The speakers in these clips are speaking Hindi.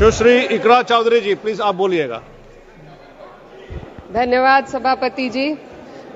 सुश्री इकरा चौधरी जी, प्लीज आप बोलिएगा। धन्यवाद सभापति जी।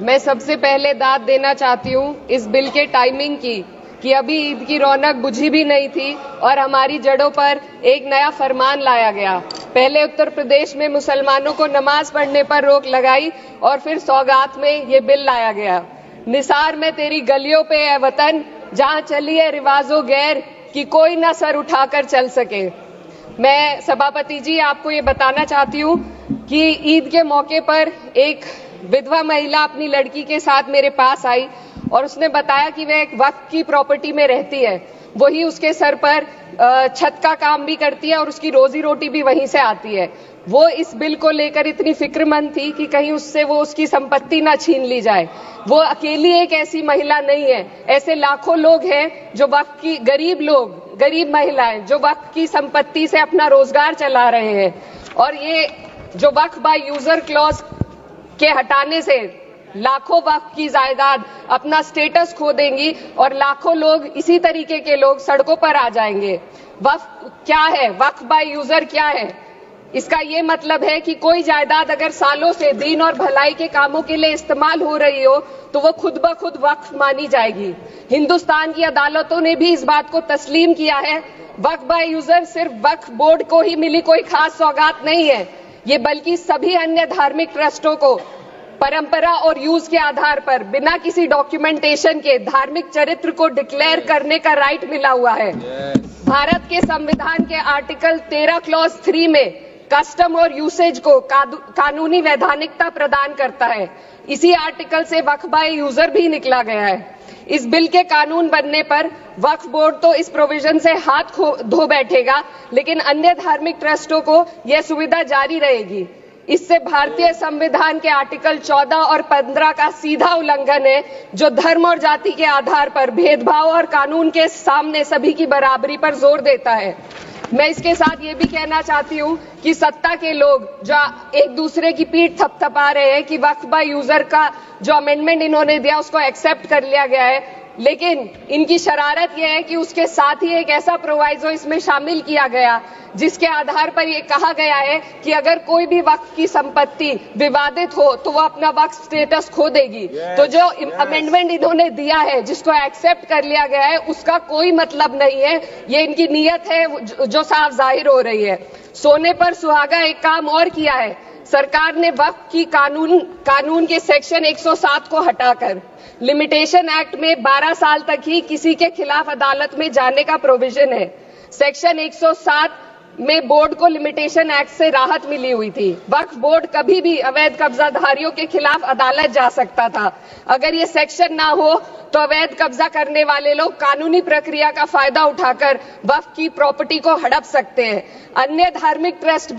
मैं सबसे पहले दाद देना चाहती हूँ इस बिल के टाइमिंग की कि अभी ईद की रौनक बुझी भी नहीं थी और हमारी जड़ों पर एक नया फरमान लाया गया। पहले उत्तर प्रदेश में मुसलमानों को नमाज पढ़ने पर रोक लगाई और फिर सौगात में ये बिल लाया गया। निसार में तेरी गलियों पे है वतन, जहाँ चली है रिवाजो गैर कि कोई ना सर उठाकर चल सके। मैं सभापति जी आपको ये बताना चाहती हूँ कि ईद के मौके पर एक विधवा महिला अपनी लड़की के साथ मेरे पास आई और उसने बताया कि वह एक वक्फ की प्रॉपर्टी में रहती है, वही उसके सर पर छत का काम भी करती है और उसकी रोजी रोटी भी वहीं से आती है। वो इस बिल को लेकर इतनी फिक्रमंद थी कि कहीं उससे वो उसकी संपत्ति ना छीन ली जाए। वो अकेली एक ऐसी महिला नहीं है, ऐसे लाखों लोग हैं जो वक्फ की गरीब महिलाएं जो वक्फ की संपत्ति से अपना रोजगार चला रहे हैं। और ये जो वक्फ बाय यूजर क्लॉज के हटाने से लाखों वक्फ की जायदाद अपना स्टेटस खो देंगी और लाखों लोग इसी तरीके के लोग सड़कों पर आ जाएंगे। वक्फ क्या है? वक्फ बाय यूजर क्या है? इसका ये मतलब है कि कोई जायदाद अगर सालों से दीन और भलाई के कामों के लिए इस्तेमाल हो रही हो तो वो खुद ब खुद वक्फ मानी जाएगी। हिंदुस्तान की अदालतों ने भी इस बात को तस्लीम किया है। वक्फ बाय यूजर सिर्फ वक्फ बोर्ड को ही मिली कोई खास सौगात नहीं है, ये बल्कि सभी अन्य धार्मिक ट्रस्टों को परंपरा और यूज के आधार पर बिना किसी डॉक्यूमेंटेशन के धार्मिक चरित्र को डिक्लेयर करने का राइट मिला हुआ है। भारत के संविधान के आर्टिकल 13 क्लॉज 3 में कस्टम और यूसेज को कानूनी वैधानिकता प्रदान करता है। इसी आर्टिकल से वक्फ बाय यूजर भी निकला गया है। इस बिल के कानून बनने पर वक्फ बोर्ड तो इस प्रोविजन से हाथ धो बैठेगा, लेकिन अन्य धार्मिक ट्रस्टों को यह सुविधा जारी रहेगी। इससे भारतीय संविधान के आर्टिकल 14 और 15 का सीधा उल्लंघन है, जो धर्म और जाति के आधार पर भेदभाव और कानून के सामने सभी की बराबरी पर जोर देता है। मैं इसके साथ ये भी कहना चाहती हूँ कि सत्ता के लोग जो एक दूसरे की पीठ थपथपा रहे हैं कि वक्फ बाय यूजर का जो अमेंडमेंट इन्होंने दिया उसको एक्सेप्ट कर लिया गया है, लेकिन इनकी शरारत यह है कि उसके साथ ही एक ऐसा प्रोवाइजो इसमें शामिल किया गया जिसके आधार पर यह कहा गया है कि अगर कोई भी वक्फ की संपत्ति विवादित हो तो वो अपना वक्फ स्टेटस खो देगी। तो जो अमेंडमेंट इन्होंने दिया है, जिसको एक्सेप्ट कर लिया गया है, उसका कोई मतलब नहीं है। ये इनकी नीयत है जो साफ जाहिर हो रही है। सोने पर सुहागा एक काम और किया है। सरकार ने वक्फ की कानून के सेक्शन 107 को हटाकर लिमिटेशन एक्ट में 12 साल तक ही किसी के खिलाफ अदालत में जाने का प्रोविजन है। सेक्शन 107 में बोर्ड को लिमिटेशन एक्ट से राहत मिली हुई थी। वक्फ बोर्ड कभी भी अवैध कब्जाधारियों के खिलाफ अदालत जा सकता था। अगर ये सेक्शन ना हो तो अवैध कब्जा करने वाले लोग कानूनी प्रक्रिया का फायदा उठाकर वक्फ की प्रॉपर्टी को हड़प सकते हैं। अन्य धार्मिक ट्रस्टों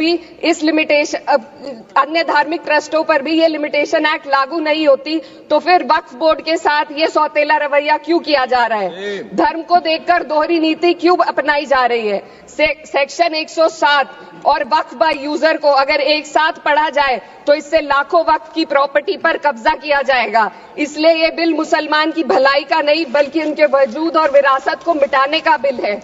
पर भी ये लिमिटेशन एक्ट लागू नहीं होती, तो फिर वक्फ बोर्ड के साथ ये सौतेला रवैया क्यों किया जा रहा है? धर्म को देखकर दोहरी नीति क्यों अपनाई जा रही है? सेक्शन 107 और वक्फ बाय यूजर को अगर एक साथ पढ़ा जाए तो इससे लाखों वक्फ की प्रॉपर्टी पर कब्जा किया जाएगा। इसलिए ये बिल मुसलमान की भलाई का नहीं बल्कि उनके वजूद और विरासत को मिटाने का बिल है।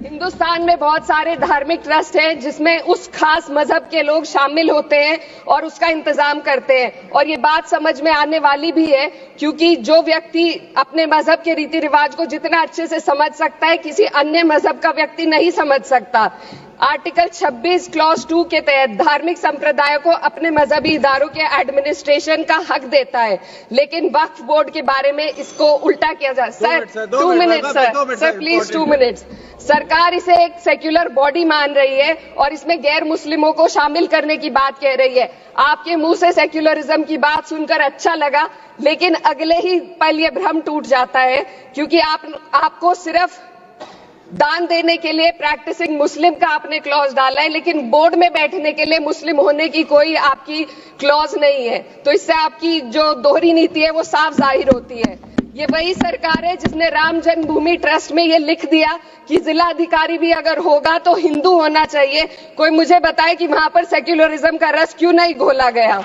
हिंदुस्तान में बहुत सारे धार्मिक ट्रस्ट हैं जिसमें उस खास मजहब के लोग शामिल होते हैं और उसका इंतजाम करते हैं। और ये बात समझ में आने वाली भी है, क्योंकि जो व्यक्ति अपने मजहब के रीति रिवाज को जितना अच्छे से समझ सकता है, किसी अन्य मजहब का व्यक्ति नहीं समझ सकता। आर्टिकल 26 क्लॉज 2 के तहत धार्मिक संप्रदायों को अपने मजहबी इदारों के एडमिनिस्ट्रेशन का हक देता है, लेकिन वक्फ बोर्ड के बारे में इसको उल्टा किया जा। Sir 2 minute sir please 2 minutes. सरकार इसे एक सेक्युलर बॉडी मान रही है और इसमें गैर मुस्लिमों को शामिल करने की बात कह रही है। आपके मुंह से सेक्युलरिज्म की बात सुनकर अच्छा लगा, लेकिन अगले ही पल ये भ्रम टूट जाता है, क्योंकि आपको सिर्फ दान देने के लिए प्रैक्टिसिंग मुस्लिम का आपने क्लॉज डाला है, लेकिन बोर्ड में बैठने के लिए मुस्लिम होने की कोई आपकी क्लॉज नहीं है। तो इससे आपकी जो दोहरी नीति है वो साफ जाहिर होती है। ये वही सरकार है जिसने राम जन्मभूमि ट्रस्ट में ये लिख दिया कि जिलाधिकारी भी अगर होगा तो हिंदू होना चाहिए। कोई मुझे बताए कि वहां पर सेक्युलरिज्म का रस क्यों नहीं घोला गया।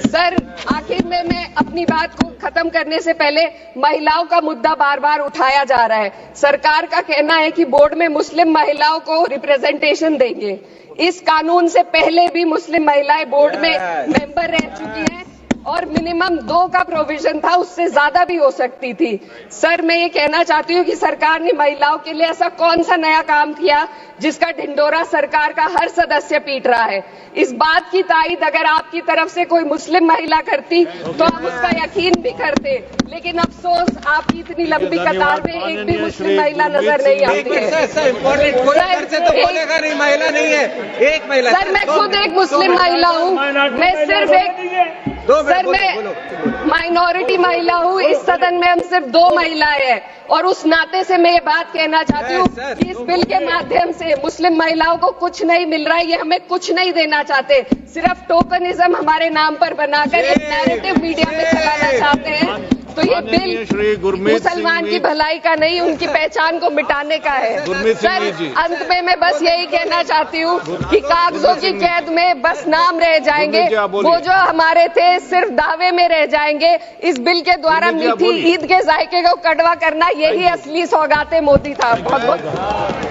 सर, आखिर में मैं अपनी बात को खत्म करने से पहले महिलाओं का मुद्दा बार बार उठाया जा रहा है। सरकार का कहना है कि बोर्ड में मुस्लिम महिलाओं को रिप्रेजेंटेशन देंगे। इस कानून से पहले भी मुस्लिम महिलाएं बोर्ड में मेंबर रह चुकी हैं और मिनिमम 2 का प्रोविजन था, उससे ज्यादा भी हो सकती थी। सर, मैं ये कहना चाहती हूँ कि सरकार ने महिलाओं के लिए ऐसा कौन सा नया काम किया जिसका ढिंडोरा सरकार का हर सदस्य पीट रहा है। इस बात की तायीद अगर आपकी तरफ से कोई मुस्लिम महिला करती तो आप उसका यकीन भी करते, लेकिन अफसोस आपकी इतनी लंबी कतार में एक भी मुस्लिम महिला नजर नहीं आती है। सर, मैं खुद एक मुस्लिम महिला हूँ। मैं सिर्फ एक सर, मैं माइनॉरिटी महिला हूँ। इस सदन में हम सिर्फ 2 महिलाएं हैं और उस नाते से मैं ये बात कहना चाहती हूँ कि इस बिल के माध्यम से मुस्लिम महिलाओं को कुछ नहीं मिल रहा है। ये हमें कुछ नहीं देना चाहते, सिर्फ टोकनिज्म हमारे नाम पर बनाकर एक नैरेटिव मीडिया में चलाना चाहते हैं। तो ये बिल मुसलमान की भलाई का नहीं, उनकी पहचान को मिटाने का है। सर, अंत में मैं बस यही कहना चाहती हूँ कि कागजों की कैद में बस नाम रह जाएंगे, वो जो हमारे थे सिर्फ दावे में रह जाएंगे। इस बिल के द्वारा मीठी ईद के जायके को कड़वा करना, यही असली सौगाते मोदी था। बहुत बहुत